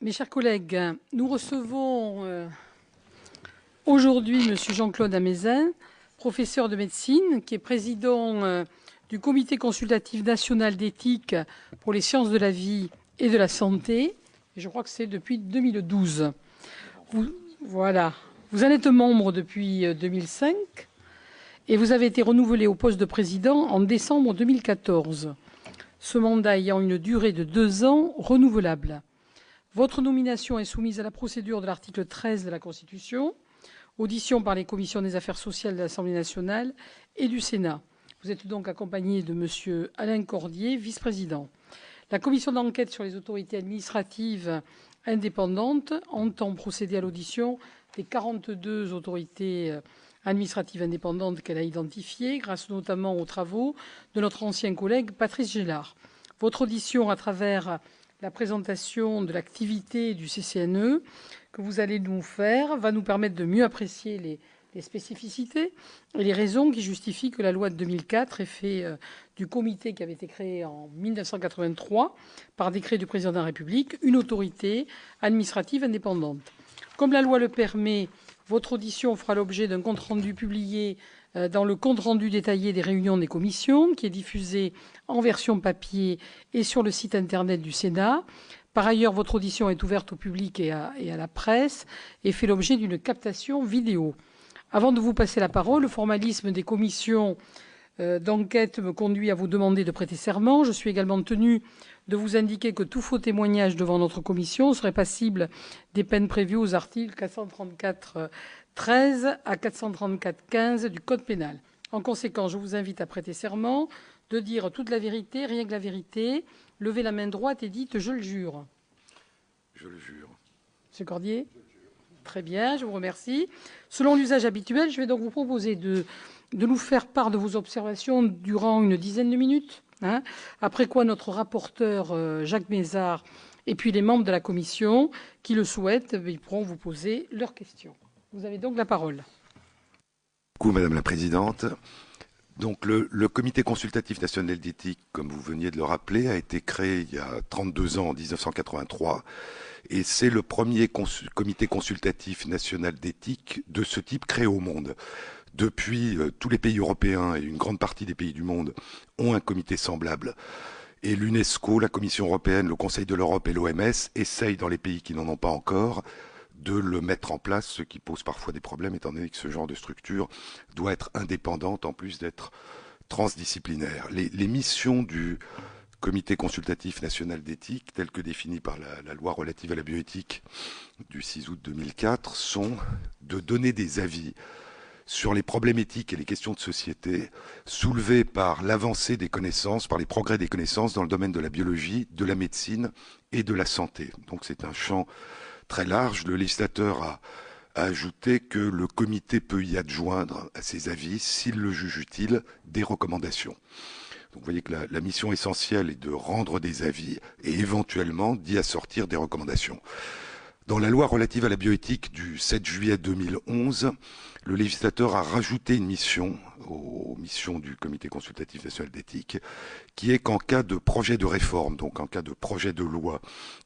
Mes chers collègues, nous recevons aujourd'hui M. Jean-Claude Amezen, professeur de médecine, qui est président du Comité consultatif national d'éthique pour les sciences de la vie et de la santé. Et je crois que c'est depuis 2012. Voilà. Vous en êtes membre depuis 2005 et vous avez été renouvelé au poste de président en décembre 2014. Ce mandat ayant une durée de 2 ans renouvelable. Votre nomination est soumise à la procédure de l'article 13 de la Constitution, audition par les commissions des affaires sociales de l'Assemblée nationale et du Sénat. Vous êtes donc accompagné de M. Alain Cordier, vice-président. La commission d'enquête sur les autorités administratives indépendantes entend procéder à l'audition des 42 autorités administratives indépendantes qu'elle a identifiées, grâce notamment aux travaux de notre ancien collègue Patrice Gélard. Votre audition, à travers la présentation de l'activité du CCNE que vous allez nous faire, va nous permettre de mieux apprécier les spécificités et les raisons qui justifient que la loi de 2004 ait fait du comité qui avait été créé en 1983 par décret du président de la République une autorité administrative indépendante. Comme la loi le permet, votre audition fera l'objet d'un compte-rendu publié dans le compte-rendu détaillé des réunions des commissions, qui est diffusé en version papier et sur le site Internet du Sénat. Par ailleurs, votre audition est ouverte au public et à la presse et fait l'objet d'une captation vidéo. Avant de vous passer la parole, le formalisme des commissions d'enquête me conduit à vous demander de prêter serment. Je suis également tenu de vous indiquer que tout faux témoignage devant notre commission serait passible des peines prévues aux articles 434-13 à 434-15 du Code pénal. En conséquence, je vous invite à prêter serment, de dire toute la vérité, rien que la vérité. Levez la main droite et dites « je le jure ». Je le jure. Monsieur Cordier ? Très bien, je vous remercie. Selon l'usage habituel, je vais donc vous proposer de nous faire part de vos observations durant une dizaine de minutes. Après quoi, notre rapporteur Jacques Mézard et puis les membres de la commission qui le souhaitent, ils pourront vous poser leurs questions. Vous avez donc la parole. Beaucoup, Madame la Présidente. Donc le Comité consultatif national d'éthique, comme vous veniez de le rappeler, a été créé il y a 32 ans, en 1983, et c'est le premier comité consultatif national d'éthique de ce type créé au monde. Depuis, tous les pays européens et une grande partie des pays du monde ont un comité semblable. Et l'UNESCO, la Commission européenne, le Conseil de l'Europe et l'OMS essayent, dans les pays qui n'en ont pas encore, de le mettre en place, ce qui pose parfois des problèmes, étant donné que ce genre de structure doit être indépendante, en plus d'être transdisciplinaire. Les missions du Comité consultatif national d'éthique, telles que définies par la loi relative à la bioéthique du 6 août 2004, sont de donner des avis sur les problèmes éthiques et les questions de société soulevées par l'avancée des connaissances, par les progrès des connaissances dans le domaine de la biologie, de la médecine et de la santé. Donc c'est un champ très large. Le législateur a ajouté que le comité peut y adjoindre à ses avis, s'il le juge utile, des recommandations. Donc vous voyez que la mission essentielle est de rendre des avis et éventuellement d'y assortir des recommandations. Dans la loi relative à la bioéthique du 7 juillet 2011, le législateur a rajouté une mission aux missions du Comité consultatif national d'éthique, qui est qu'en cas de projet de réforme, donc en cas de projet de loi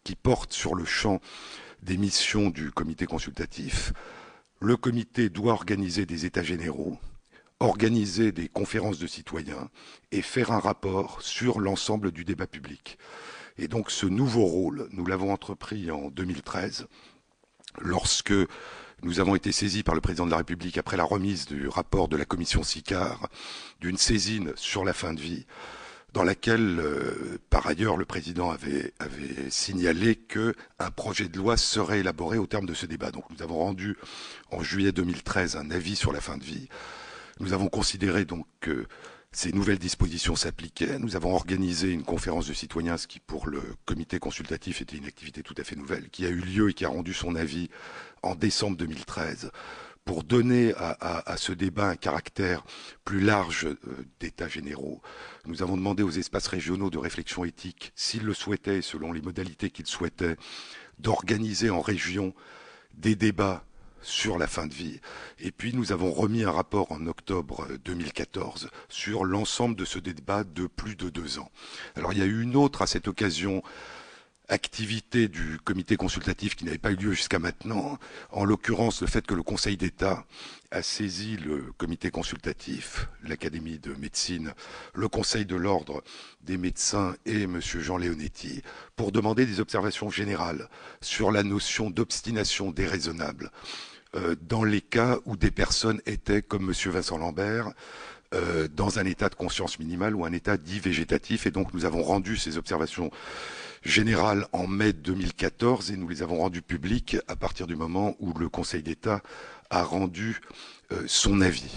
qui porte sur le champ des missions du Comité consultatif, le comité doit organiser des états généraux, organiser des conférences de citoyens et faire un rapport sur l'ensemble du débat public. Et donc ce nouveau rôle, nous l'avons entrepris en 2013, lorsque nous avons été saisis par le président de la République après la remise du rapport de la commission Sicard d'une saisine sur la fin de vie, dans laquelle, par ailleurs, le président avait signalé qu'un projet de loi serait élaboré au terme de ce débat. Donc nous avons rendu en juillet 2013 un avis sur la fin de vie. Nous avons considéré donc que ces nouvelles dispositions s'appliquaient. Nous avons organisé une conférence de citoyens, ce qui pour le comité consultatif était une activité tout à fait nouvelle, qui a eu lieu et qui a rendu son avis en décembre 2013, pour donner à ce débat un caractère plus large d'états généraux. Nous avons demandé aux espaces régionaux de réflexion éthique, s'ils le souhaitaient, selon les modalités qu'ils souhaitaient, d'organiser en région des débats sur la fin de vie. Et puis nous avons remis un rapport en octobre 2014 sur l'ensemble de ce débat de plus de 2 ans. Alors il y a eu une autre, à cette occasion, activité du comité consultatif qui n'avait pas eu lieu jusqu'à maintenant, en l'occurrence le fait que le Conseil d'État a saisi le comité consultatif, l'Académie de médecine, le Conseil de l'ordre des médecins et M. Jean Leonetti pour demander des observations générales sur la notion d'obstination déraisonnable dans les cas où des personnes étaient, comme M. Vincent Lambert, dans un état de conscience minimale ou un état dit végétatif. Et donc nous avons rendu ces observations générales en mai 2014 et nous les avons rendues publiques à partir du moment où le Conseil d'État a rendu son avis.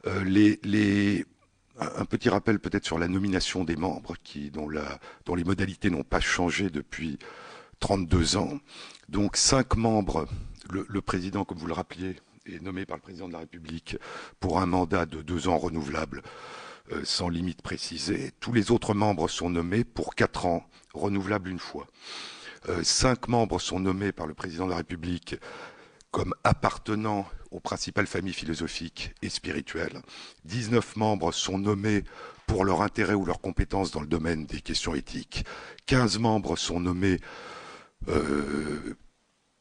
Un petit rappel peut-être sur la nomination des membres dont les modalités n'ont pas changé depuis 32 ans. Donc 5 membres, le président, comme vous le rappeliez, est nommé par le président de la République pour un mandat de 2 ans renouvelable sans limite précisée. Tous les autres membres sont nommés pour 4 ans, renouvelables une fois. 5 membres sont nommés par le président de la République comme appartenant aux principales familles philosophiques et spirituelles. 19 membres sont nommés pour leur intérêt ou leur compétence dans le domaine des questions éthiques. 15 membres sont nommés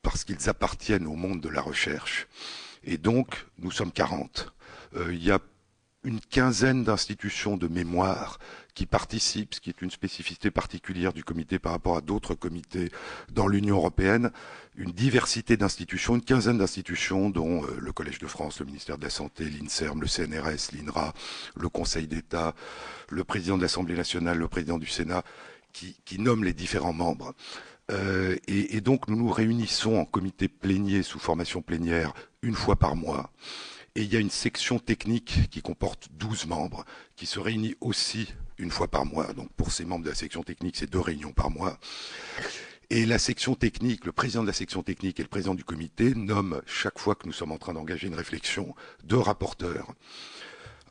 parce qu'ils appartiennent au monde de la recherche. Et donc, nous sommes 40. Il y a une quinzaine d'institutions de mémoire qui participent, ce qui est une spécificité particulière du comité par rapport à d'autres comités dans l'Union européenne, une diversité d'institutions, une quinzaine d'institutions dont le Collège de France, le ministère de la Santé, l'INSERM, le CNRS, l'INRA, le Conseil d'État, le président de l'Assemblée nationale, le président du Sénat, qui nomment les différents membres. Et donc nous nous réunissons en comité plénier sous formation plénière une fois par mois. Et il y a une section technique qui comporte 12 membres qui se réunit aussi une fois par mois. Donc pour ces membres de la section technique, c'est 2 réunions par mois. Et la section technique, le président de la section technique et le président du comité nomment, chaque fois que nous sommes en train d'engager une réflexion, 2 rapporteurs.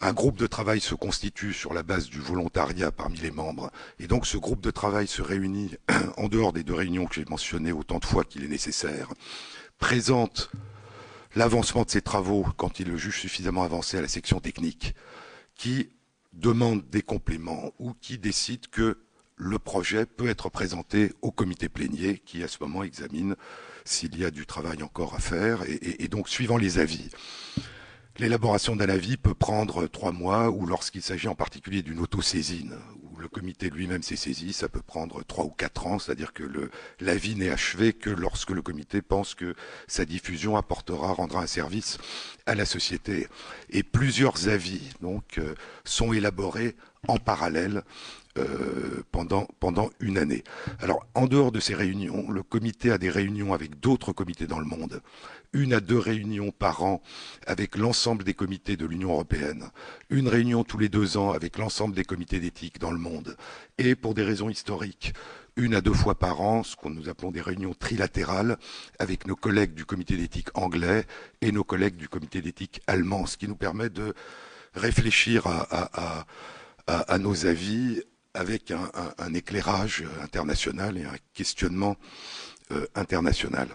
Un groupe de travail se constitue sur la base du volontariat parmi les membres. Et donc ce groupe de travail se réunit en dehors des 2 réunions que j'ai mentionnées autant de fois qu'il est nécessaire, présente l'avancement de ses travaux quand il le juge suffisamment avancé à la section technique, qui demande des compléments ou qui décide que le projet peut être présenté au comité plénier qui à ce moment examine s'il y a du travail encore à faire et donc suivant les avis. L'élaboration d'un avis peut prendre 3 mois ou lorsqu'il s'agit en particulier d'une autosaisine où le comité lui-même s'est saisi, ça peut prendre 3 ou 4 ans, c'est-à-dire que l'avis n'est achevé que lorsque le comité pense que sa diffusion rendra un service à la société. Et plusieurs avis donc sont élaborés en parallèle pendant une année. Alors, en dehors de ces réunions, le comité a des réunions avec d'autres comités dans le monde, 1 à 2 réunions par an avec l'ensemble des comités de l'Union européenne, 1 réunion tous les 2 ans avec l'ensemble des comités d'éthique dans le monde, et pour des raisons historiques, 1 à 2 fois par an, ce que nous appelons des réunions trilatérales, avec nos collègues du comité d'éthique anglais et nos collègues du comité d'éthique allemand, ce qui nous permet de réfléchir à nos avis avec un éclairage international et un questionnement international.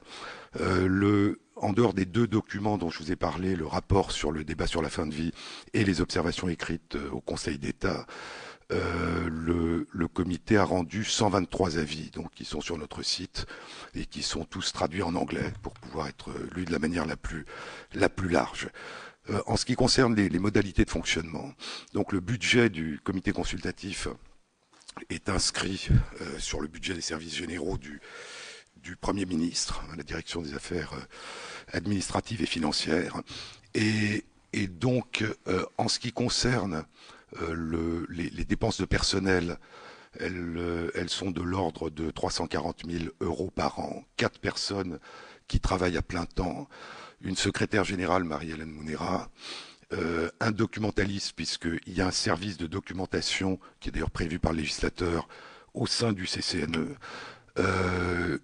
En dehors des 2 documents dont je vous ai parlé, le rapport sur le débat sur la fin de vie et les observations écrites au Conseil d'État, le comité a rendu 123 avis, donc qui sont sur notre site et qui sont tous traduits en anglais pour pouvoir être lus de la manière la plus large. En ce qui concerne les modalités de fonctionnement, donc le budget du comité consultatif est inscrit sur le budget des services généraux du Premier ministre, la direction des affaires administratives et financières. Et donc, en ce qui concerne les dépenses de personnel, elles sont de l'ordre de 340 000 € par an. 4 personnes qui travaillent à plein temps, une secrétaire générale, Marie-Hélène Mounera, un documentaliste, puisqu'il y a un service de documentation qui est d'ailleurs prévu par le législateur au sein du CCNE,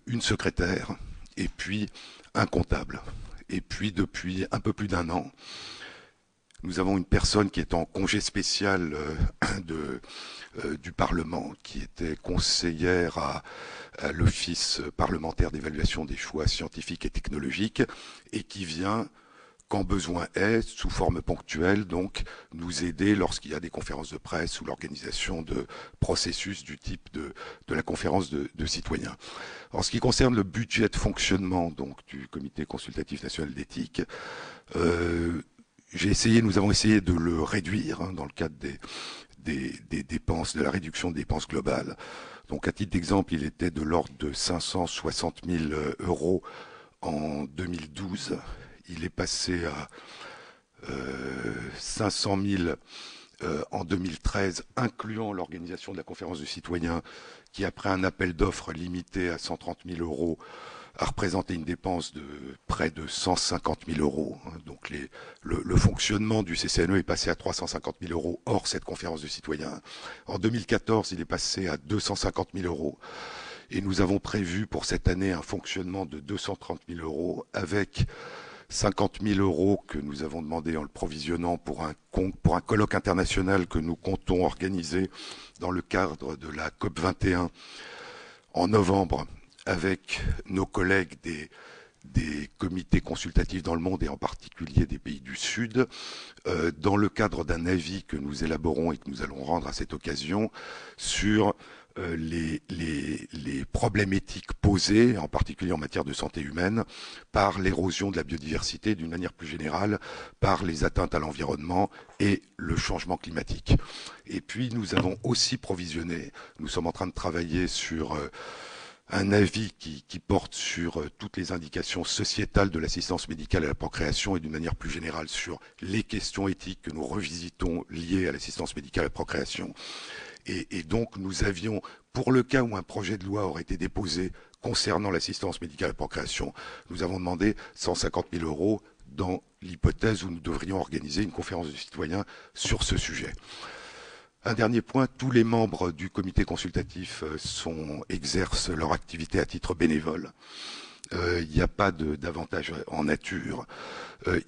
une secrétaire, et puis un comptable. Et puis depuis un peu plus d'1 an, nous avons une personne qui est en congé spécial du Parlement, qui était conseillère à l'Office parlementaire d'évaluation des choix scientifiques et technologiques, et qui vient quand besoin est, sous forme ponctuelle, donc nous aider lorsqu'il y a des conférences de presse ou l'organisation de processus du type de la conférence de citoyens. En ce qui concerne le budget de fonctionnement donc du Comité consultatif national d'éthique, nous avons essayé de le réduire dans le cadre des dépenses, de la réduction des dépenses globales. Donc, à titre d'exemple, il était de l'ordre de 560 000 euros en 2012. Il est passé à 500 000 en 2013, incluant l'organisation de la conférence de citoyens, qui, après un appel d'offres limité à 130 000 euros, a représenté une dépense de près de 150 000 euros. Donc le fonctionnement du CCNE est passé à 350 000 euros hors cette conférence de citoyens. En 2014, il est passé à 250 000 euros. Et nous avons prévu pour cette année un fonctionnement de 230 000 euros avec 50 000 euros que nous avons demandé en le provisionnant pour un colloque international que nous comptons organiser dans le cadre de la COP 21 en novembre avec nos collègues des comités consultatifs dans le monde et en particulier des pays du Sud, dans le cadre d'un avis que nous élaborons et que nous allons rendre à cette occasion sur les problèmes éthiques posés, en particulier en matière de santé humaine, par l'érosion de la biodiversité, d'une manière plus générale, par les atteintes à l'environnement et le changement climatique. Et puis nous avons aussi provisionné, nous sommes en train de travailler sur un avis qui porte sur toutes les indications sociétales de l'assistance médicale à la procréation et d'une manière plus générale sur les questions éthiques que nous revisitons liées à l'assistance médicale à la procréation. Et donc nous avions, pour le cas où un projet de loi aurait été déposé concernant l'assistance médicale à la procréation, nous avons demandé 150 000 euros dans l'hypothèse où nous devrions organiser une conférence de citoyens sur ce sujet. Un dernier point, tous les membres du comité consultatif exercent leur activité à titre bénévole. Il n'y a pas d'avantage en nature.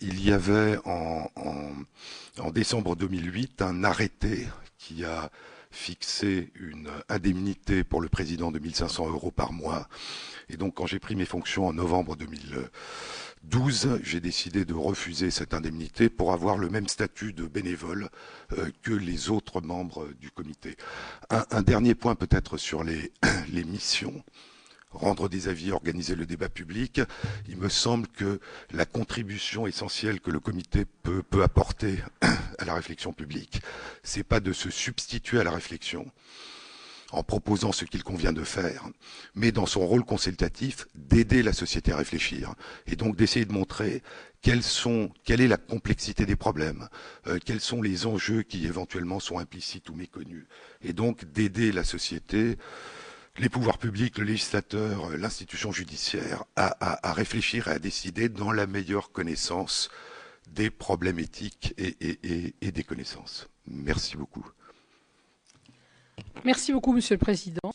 Il y avait en décembre 2008 un arrêté qui a fixé une indemnité pour le président de 1 500 euros par mois. Et donc, quand j'ai pris mes fonctions en novembre 2012, j'ai décidé de refuser cette indemnité pour avoir le même statut de bénévole que les autres membres du comité. Un dernier point peut-être sur les missions. Rendre des avis, organiser le débat public. Il me semble que la contribution essentielle que le comité peut apporter à la réflexion publique, c'est pas de se substituer à la réflexion en proposant ce qu'il convient de faire, mais dans son rôle consultatif, d'aider la société à réfléchir, et donc d'essayer de montrer quelle est la complexité des problèmes, quels sont les enjeux qui éventuellement sont implicites ou méconnus, et donc d'aider la société, les pouvoirs publics, le législateur, l'institution judiciaire, à réfléchir et à décider dans la meilleure connaissance des problèmes éthiques et des connaissances. Merci beaucoup. Merci beaucoup, Monsieur le Président.